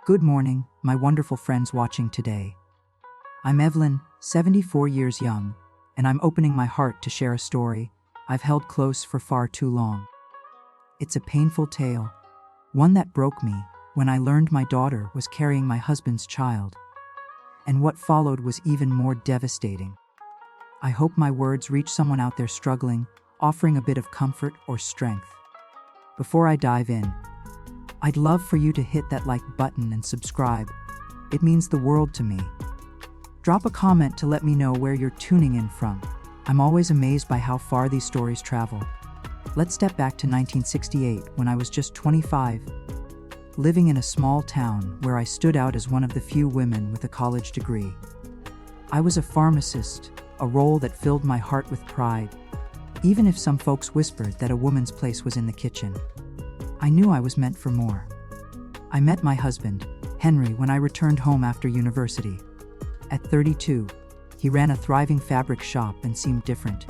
Good morning, my wonderful friends watching today. I'm Evelyn, 74 years young, and I'm opening my heart to share a story I've held close for far too long. It's a painful tale, one that broke me when I learned my daughter was carrying my husband's child. And what followed was even more devastating. I hope my words reach someone out there struggling, offering a bit of comfort or strength. Before I dive in, I'd love for you to hit that like button and subscribe. It means the world to me. Drop a comment to let me know where you're tuning in from. I'm always amazed by how far these stories travel. Let's step back to 1968 when I was just 25, living in a small town where I stood out as one of the few women with a college degree. I was a pharmacist, a role that filled my heart with pride, even if some folks whispered that a woman's place was in the kitchen. I knew I was meant for more. I met my husband, Henry, when I returned home after university. At 32, he ran a thriving fabric shop and seemed different.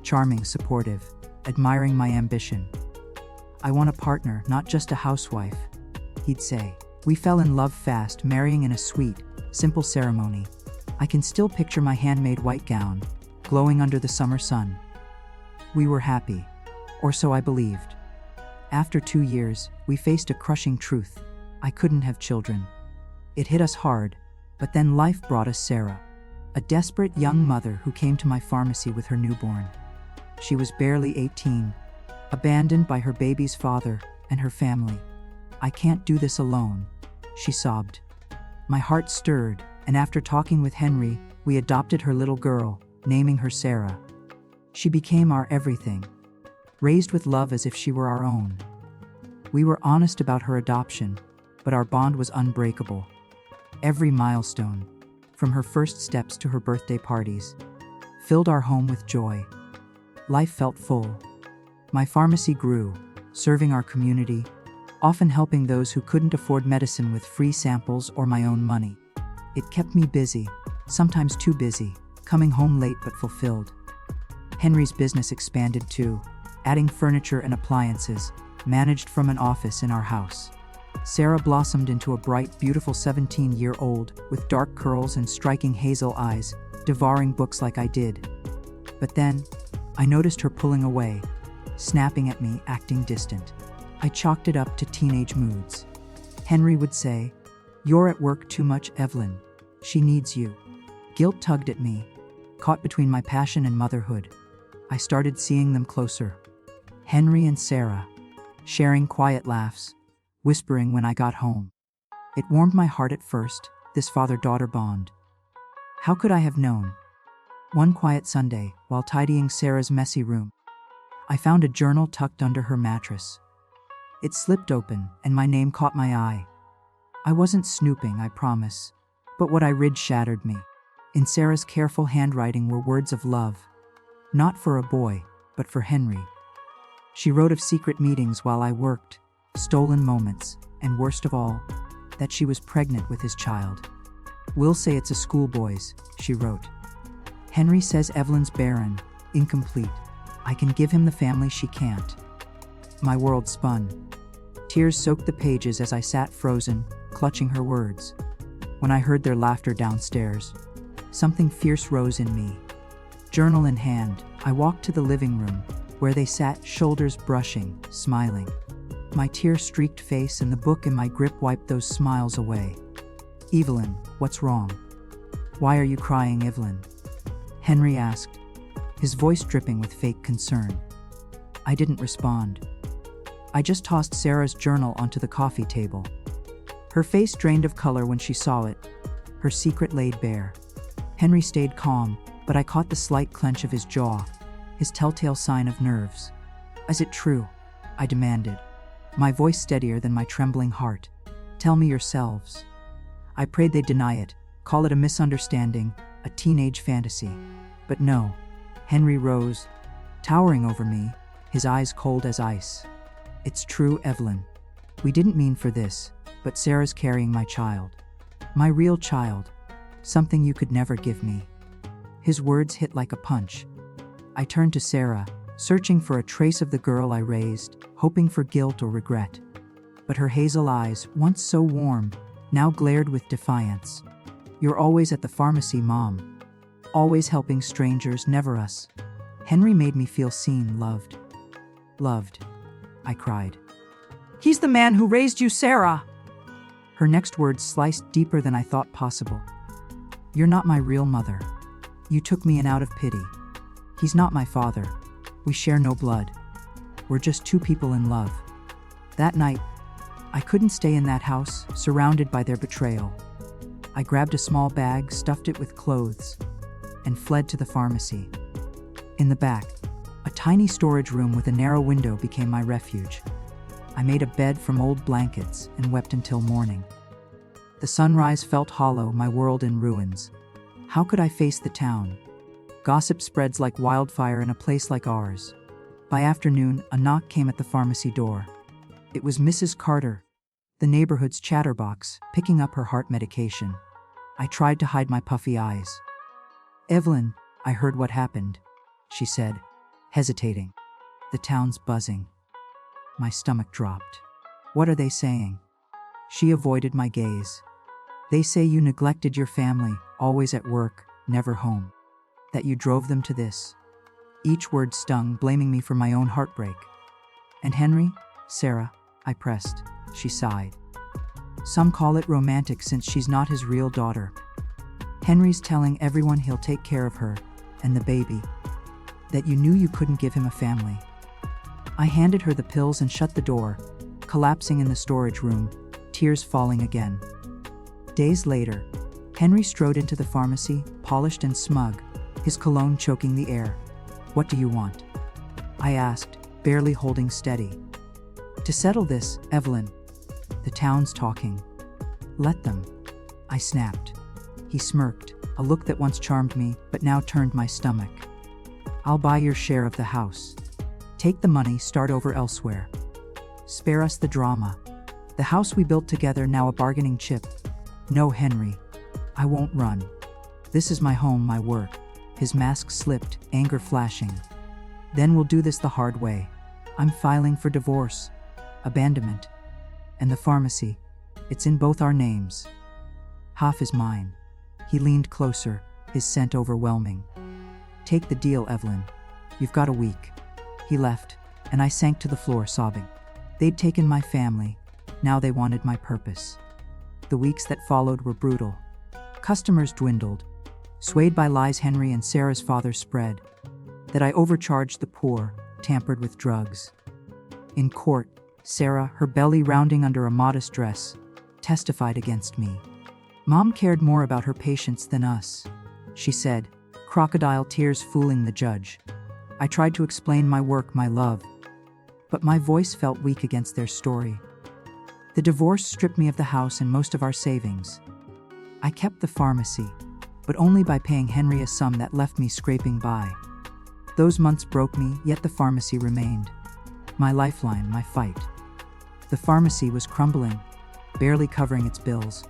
Charming, supportive, admiring my ambition. "I want a partner, not just a housewife," he'd say. We fell in love fast, marrying in a sweet, simple ceremony. I can still picture my handmade white gown, glowing under the summer sun. We were happy, or so I believed. After 2 years, we faced a crushing truth. I couldn't have children. It hit us hard, but then life brought us Sarah, a desperate young mother who came to my pharmacy with her newborn. She was barely 18, abandoned by her baby's father and her family. "I can't do this alone," she sobbed. My heart stirred, and after talking with Henry, we adopted her little girl, naming her Sarah. She became our everything, raised with love as if she were our own. We were honest about her adoption, but our bond was unbreakable. Every milestone, from her first steps to her birthday parties, filled our home with joy. Life felt full. My pharmacy grew, serving our community, often helping those who couldn't afford medicine with free samples or my own money. It kept me busy, sometimes too busy, coming home late but fulfilled. Henry's business expanded too, adding furniture and appliances, managed from an office in our house. Sarah blossomed into a bright, beautiful 17-year-old with dark curls and striking hazel eyes, devouring books like I did. But then, I noticed her pulling away, snapping at me, acting distant. I chalked it up to teenage moods. Henry would say, "You're at work too much, Evelyn. She needs you." Guilt tugged at me, caught between my passion and motherhood. I started seeing them closer. Henry and Sarah, sharing quiet laughs, whispering when I got home. It warmed my heart at first, this father-daughter bond. How could I have known? One quiet Sunday, while tidying Sarah's messy room, I found a journal tucked under her mattress. It slipped open, and my name caught my eye. I wasn't snooping, I promise, but what I read shattered me. In Sarah's careful handwriting were words of love, not for a boy, but for Henry. She wrote of secret meetings while I worked, stolen moments, and worst of all, that she was pregnant with his child. "We'll say it's a schoolboy's," she wrote. "Henry says Evelyn's barren, incomplete. I can give him the family she can't." My world spun. Tears soaked the pages as I sat frozen, clutching her words. When I heard their laughter downstairs, something fierce rose in me. Journal in hand, I walked to the living room, where they sat, shoulders brushing, smiling. My tear-streaked face and the book in my grip wiped those smiles away. "Evelyn, what's wrong? Why are you crying, Evelyn?" Henry asked, his voice dripping with fake concern. I didn't respond. I just tossed Sarah's journal onto the coffee table. Her face drained of color when she saw it, her secret laid bare. Henry stayed calm, but I caught the slight clench of his jaw, his telltale sign of nerves. "Is it true?" I demanded, my voice steadier than my trembling heart. "Tell me yourselves." I prayed they'd deny it, call it a misunderstanding, a teenage fantasy. But no. Henry rose, towering over me, his eyes cold as ice. "It's true, Evelyn. We didn't mean for this, but Sarah's carrying my child. My real child. Something you could never give me." His words hit like a punch. I turned to Sarah, searching for a trace of the girl I raised, hoping for guilt or regret. But her hazel eyes, once so warm, now glared with defiance. "You're always at the pharmacy, Mom. Always helping strangers, never us." Henry made me feel seen, loved. Loved, I cried. "He's the man who raised you, Sarah!" Her next words sliced deeper than I thought possible. "You're not my real mother. You took me in out of pity. He's not my father. We share no blood. We're just two people in love." That night, I couldn't stay in that house, surrounded by their betrayal. I grabbed a small bag, stuffed it with clothes, and fled to the pharmacy. In the back, a tiny storage room with a narrow window became my refuge. I made a bed from old blankets and wept until morning. The sunrise felt hollow, my world in ruins. How could I face the town? Gossip spreads like wildfire in a place like ours. By afternoon, a knock came at the pharmacy door. It was Mrs. Carter, the neighborhood's chatterbox, picking up her heart medication. I tried to hide my puffy eyes. "Evelyn, I heard what happened," she said, hesitating. "The town's buzzing." My stomach dropped. "What are they saying?" She avoided my gaze. "They say you neglected your family, always at work, never home. That you drove them to this." Each word stung, blaming me for my own heartbreak. "And Henry?" "Sarah," I pressed. She sighed. "Some call it romantic since she's not his real daughter. Henry's telling everyone he'll take care of her, and the baby. That you knew you couldn't give him a family." I handed her the pills and shut the door, collapsing in the storage room, tears falling again. Days later, Henry strode into the pharmacy, polished and smug, his cologne choking the air. "What do you want?" I asked, barely holding steady. "To settle this, Evelyn. The town's talking." "Let them," I snapped. He smirked, a look that once charmed me, but now turned my stomach. "I'll buy your share of the house. Take the money, start over elsewhere. Spare us the drama. The house we built together, now a bargaining chip. No, Henry. I won't run. This is my home, my work." His mask slipped, anger flashing. "Then we'll do this the hard way. I'm filing for divorce, abandonment, and the pharmacy. It's in both our names. Half is mine." He leaned closer, his scent overwhelming. "Take the deal, Evelyn. You've got a week." He left, and I sank to the floor sobbing. They'd taken my family. Now they wanted my purpose. The weeks that followed were brutal. Customers dwindled. Swayed by lies Henry and Sarah's father spread, that I overcharged the poor, tampered with drugs. In court, Sarah, her belly rounding under a modest dress, testified against me. "Mom cared more about her patients than us," she said, crocodile tears fooling the judge. I tried to explain my work, my love, but my voice felt weak against their story. The divorce stripped me of the house and most of our savings. I kept the pharmacy, but only by paying Henry a sum that left me scraping by. Those months broke me, yet the pharmacy remained. My lifeline, my fight. The pharmacy was crumbling, barely covering its bills.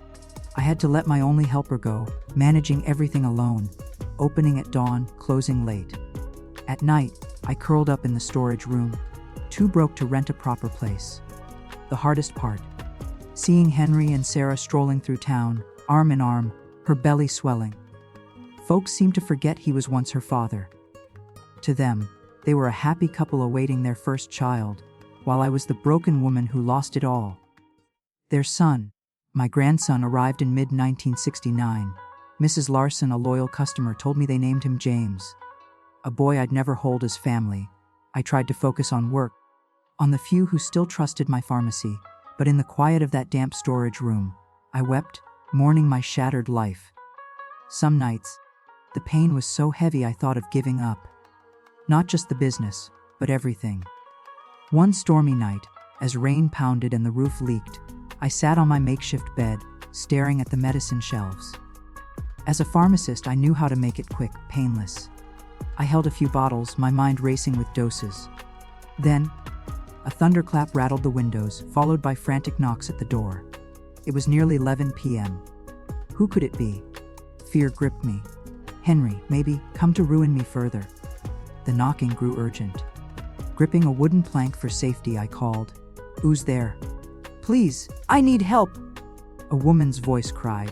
I had to let my only helper go, managing everything alone, opening at dawn, closing late. At night, I curled up in the storage room, too broke to rent a proper place. The hardest part, seeing Henry and Sarah strolling through town, arm in arm, her belly swelling. Folks seemed to forget he was once her father. To them, they were a happy couple awaiting their first child, while I was the broken woman who lost it all. Their son, my grandson, arrived in mid-1969. Mrs. Larson, a loyal customer, told me they named him James. A boy I'd never hold as family. I tried to focus on work, on the few who still trusted my pharmacy, but in the quiet of that damp storage room, I wept, mourning my shattered life. Some nights, the pain was so heavy I thought of giving up. Not just the business, but everything. One stormy night, as rain pounded and the roof leaked, I sat on my makeshift bed, staring at the medicine shelves. As a pharmacist, I knew how to make it quick, painless. I held a few bottles, my mind racing with doses. Then, a thunderclap rattled the windows, followed by frantic knocks at the door. It was nearly 11 p.m. Who could it be? Fear gripped me. Henry, maybe, come to ruin me further. The knocking grew urgent. Gripping a wooden plank for safety, I called, "Who's there? Please, I need help." A woman's voice cried.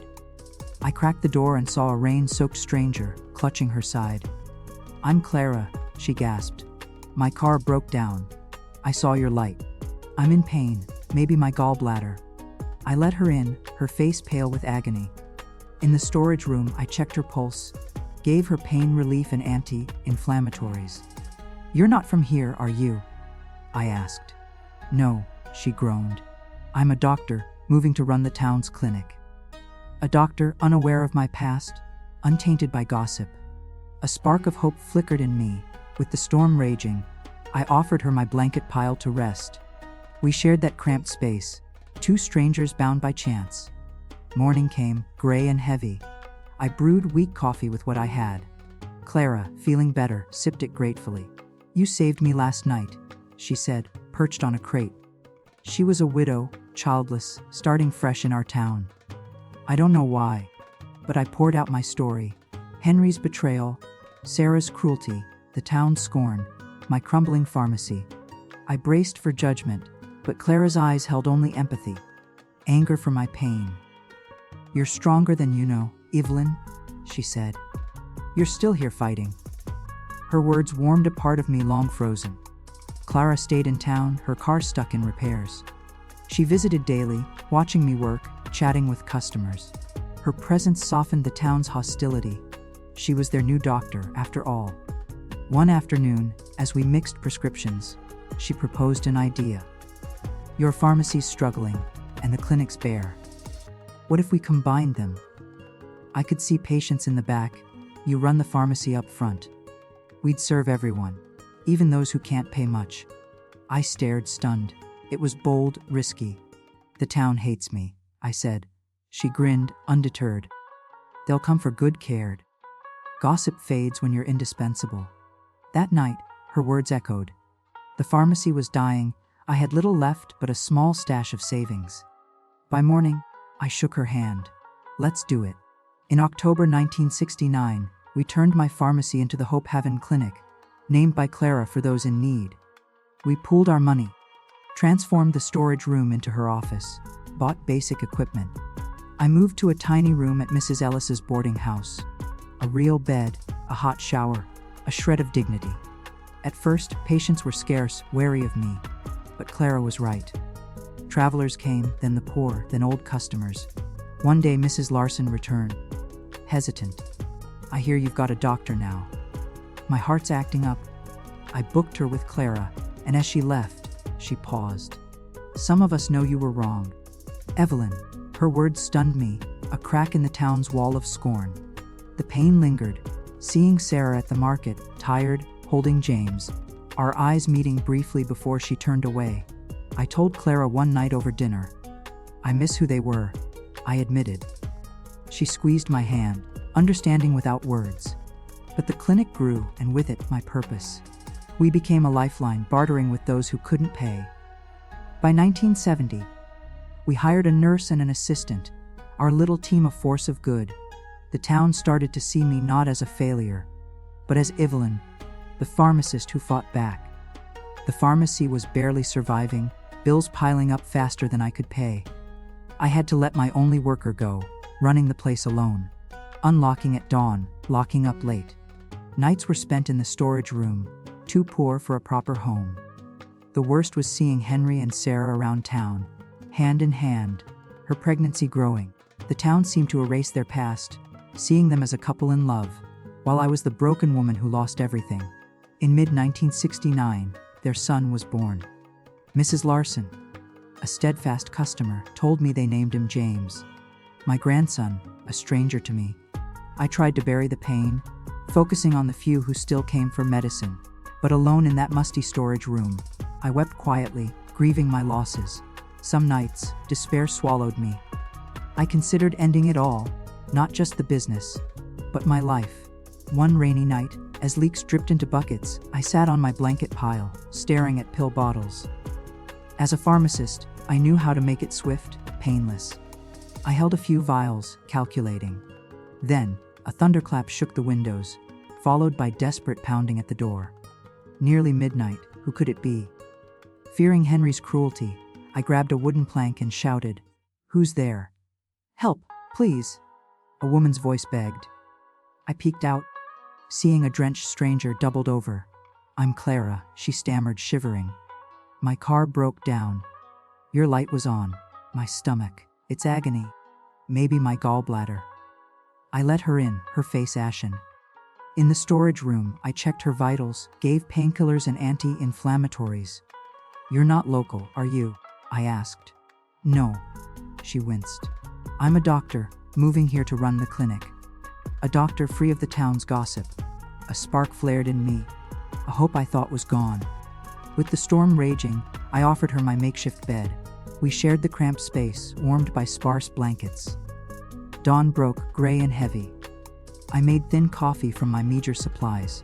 I cracked the door and saw a rain-soaked stranger, clutching her side. I'm Clara, she gasped. My car broke down. I saw your light. I'm in pain, maybe my gallbladder. I let her in, her face pale with agony. In the storage room, I checked her pulse, gave her pain relief and anti-inflammatories. You're not from here, are you? I asked. No, she groaned. I'm a doctor, moving to run the town's clinic. A doctor unaware of my past, untainted by gossip. A spark of hope flickered in me. With the storm raging, I offered her my blanket pile to rest. We shared that cramped space, two strangers bound by chance. Morning came, gray and heavy. I brewed weak coffee with what I had. Clara, feeling better, sipped it gratefully. You saved me last night, she said, perched on a crate. She was a widow, childless, starting fresh in our town. I don't know why, but I poured out my story. Henry's betrayal, Sarah's cruelty, the town's scorn, my crumbling pharmacy. I braced for judgment, but Clara's eyes held only empathy, anger for my pain. You're stronger than you know, Evelyn, she said. You're still here fighting. Her words warmed a part of me long frozen. Clara stayed in town, her car stuck in repairs. She visited daily, watching me work, chatting with customers. Her presence softened the town's hostility. She was their new doctor, after all. One afternoon, as we mixed prescriptions, she proposed an idea. Your pharmacy's struggling, and the clinic's bare. What if we combined them? I could see patients in the back. You run the pharmacy up front. We'd serve everyone, even those who can't pay much. I stared, stunned. It was bold, risky. The town hates me, I said. She grinned, undeterred. They'll come for good care. Gossip fades when you're indispensable. That night, her words echoed. The pharmacy was dying. I had little left but a small stash of savings. By morning, I shook her hand. Let's do it. In October 1969, we turned my pharmacy into the Hope Haven Clinic, named by Clara for those in need. We pooled our money, transformed the storage room into her office, bought basic equipment. I moved to a tiny room at Mrs. Ellis's boarding house. A real bed, a hot shower, a shred of dignity. At first, patients were scarce, wary of me. But Clara was right. Travelers came, then the poor, then old customers. One day, Mrs. Larson returned. Hesitant. I hear you've got a doctor now. My heart's acting up. I booked her with Clara, and as she left, she paused. Some of us know you were wrong. Evelyn. Her words stunned me, a crack in the town's wall of scorn. The pain lingered. Seeing Sarah at the market, tired, holding James, our eyes meeting briefly before she turned away. I told Clara one night over dinner. I miss who they were, I admitted. She squeezed my hand, understanding without words. But the clinic grew, and with it, my purpose. We became a lifeline, bartering with those who couldn't pay. By 1970, we hired a nurse and an assistant, our little team a force of good. The town started to see me not as a failure, but as Evelyn, the pharmacist who fought back. The pharmacy was barely surviving, bills piling up faster than I could pay. I had to let my only worker go, running the place alone. Unlocking at dawn, locking up late. Nights were spent in the storage room, too poor for a proper home. The worst was seeing Henry and Sarah around town, hand in hand, her pregnancy growing. The town seemed to erase their past, seeing them as a couple in love, while I was the broken woman who lost everything. In mid-1969, their son was born. Mrs. Larson, a steadfast customer, told me they named him James. My grandson, a stranger to me. I tried to bury the pain, focusing on the few who still came for medicine. But alone in that musty storage room, I wept quietly, grieving my losses. Some nights, despair swallowed me. I considered ending it all, not just the business, but my life. One rainy night, as leaks dripped into buckets, I sat on my blanket pile, staring at pill bottles. As a pharmacist, I knew how to make it swift, painless. I held a few vials, calculating. Then, a thunderclap shook the windows, followed by desperate pounding at the door. Nearly midnight, who could it be? Fearing Henry's cruelty, I grabbed a wooden plank and shouted, "Who's there?" Help, please, a woman's voice begged. I peeked out, seeing a drenched stranger doubled over. I'm Clara, she stammered, shivering. My car broke down. Your light was on. My stomach. It's agony. Maybe my gallbladder. I let her in, her face ashen. In the storage room, I checked her vitals, gave painkillers and anti-inflammatories. You're not local, are you? I asked. No. She winced. I'm a doctor, moving here to run the clinic. A doctor free of the town's gossip. A spark flared in me. A hope I thought was gone. With the storm raging, I offered her my makeshift bed. We shared the cramped space, warmed by sparse blankets. Dawn broke, gray and heavy. I made thin coffee from my meager supplies.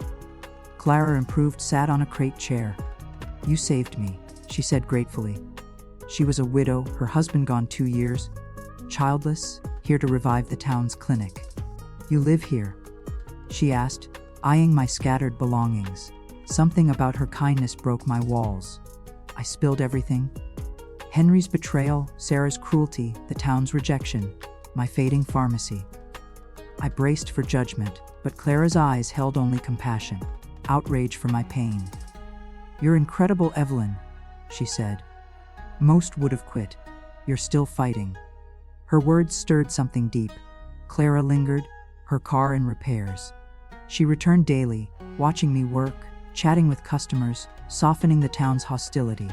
Clara, improved, sat on a crate chair. You saved me, she said gratefully. She was a widow, her husband gone 2 years, childless, here to revive the town's clinic. You live here? She asked, eyeing my scattered belongings. Something about her kindness broke my walls. I spilled everything. Henry's betrayal, Sarah's cruelty, the town's rejection, my fading pharmacy. I braced for judgment, but Clara's eyes held only compassion, outrage for my pain. You're incredible, Evelyn, she said. Most would have quit. You're still fighting. Her words stirred something deep. Clara lingered, her car in repairs. She returned daily, watching me work, chatting with customers, softening the town's hostility.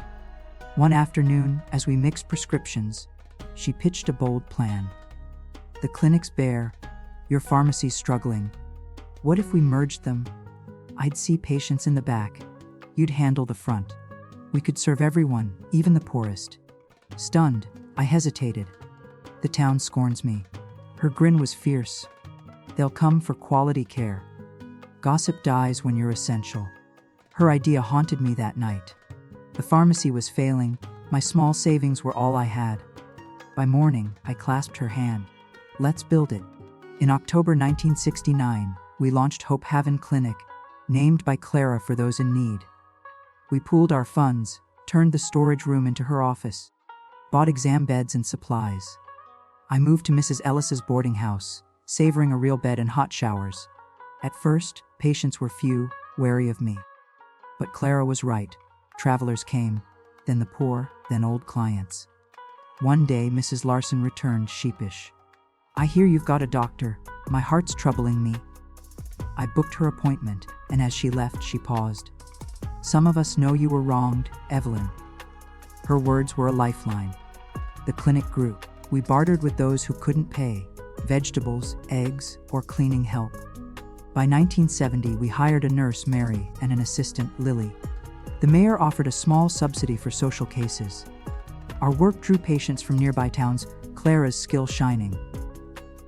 One afternoon, as we mixed prescriptions, she pitched a bold plan. The clinic's bare, your pharmacy's struggling. What if we merged them? I'd see patients in the back. You'd handle the front. We could serve everyone, even the poorest. Stunned, I hesitated. The town scorns me. Her grin was fierce. They'll come for quality care. Gossip dies when you're essential. Her idea haunted me that night. The pharmacy was failing. My small savings were all I had. By morning, I clasped her hand. Let's build it. In October 1969, we launched Hope Haven Clinic, named by Clara for those in need. We pooled our funds, turned the storage room into her office, bought exam beds and supplies. I moved to Mrs. Ellis's boarding house, savoring a real bed and hot showers. At first, patients were few, wary of me. But Clara was right. Travelers came, then the poor, then old clients. One day, Mrs. Larson returned, sheepish. I hear you've got a doctor. My heart's troubling me. I booked her appointment, and as she left, she paused. Some of us know you were wronged, Evelyn. Her words were a lifeline. The clinic grew. We bartered with those who couldn't pay, vegetables, eggs, or cleaning help. By 1970, we hired a nurse, Mary, and an assistant, Lily. The mayor offered a small subsidy for social cases. Our work drew patients from nearby towns, Clara's skill shining.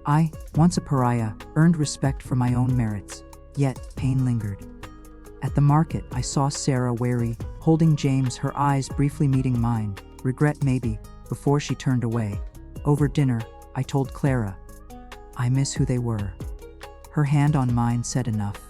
I, once a pariah, earned respect for my own merits, yet pain lingered. At the market, I saw Sarah wary, holding James, her eyes briefly meeting mine, regret maybe, before she turned away. Over dinner, I told Clara, I miss who they were. Her hand on mine said enough.